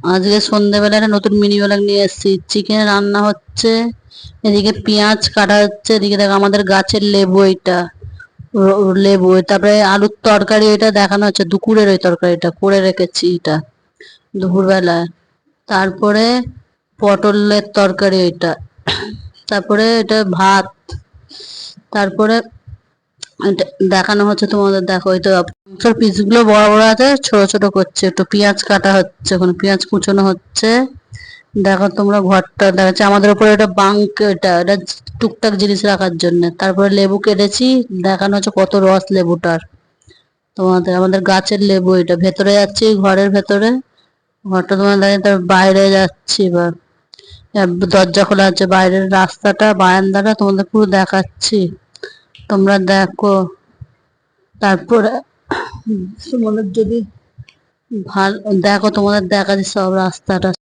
আজকে সন্ধ্যেবেলা একটা নতুন মিনি ব্লগ নিয়ে এসেছি। চিকেন রান্না হচ্ছে, এদিকে পেঁয়াজ কাটা হচ্ছে, এদিকে দেখো আমাদের গাছের লেবু এটা, লেবু, তারপরে আলুর তরকারি এটা দেখানো হচ্ছে, দুপুরের ওই তরকারিটা করে রেখেছি এটা দুপুরবেলায়। তারপরে পটলের তরকারি এটা, তারপরে এটা ভাত, তারপরে এটা দেখানো হচ্ছে তোমাদের, দেখো এই তো মাংসের পিসগুলো বড় বড় আছে, ছোট ছোট করছে, একটু পেঁয়াজ কাটা হচ্ছে, এখন পেঁয়াজ কুচোনো হচ্ছে। দেখো তোমরা ঘরটা দেখাচ্ছে আমাদের উপরে, এটা বাঙ্ক, এটা টুকটাক জিনিস রাখার জন্য। তারপরে লেবু কেটেছি, দেখানো হচ্ছে কত রস লেবুটার। তোমাদের আমাদের গাছের লেবু এটা, ভেতরে যাচ্ছি ঘরের ভেতরে, ঘরটা তোমার দাঁড়িয়ে, তার বাইরে যাচ্ছি এবার। দরজা খোলা আছে, বাইরের রাস্তাটা বারান্দাটা তোমাদের পুরো দেখাচ্ছি, তোমরা দেখো। তারপরে তোমাদের যদি ভালো দেখো, তোমাদের দেখাচ্ছি সব রাস্তাটা।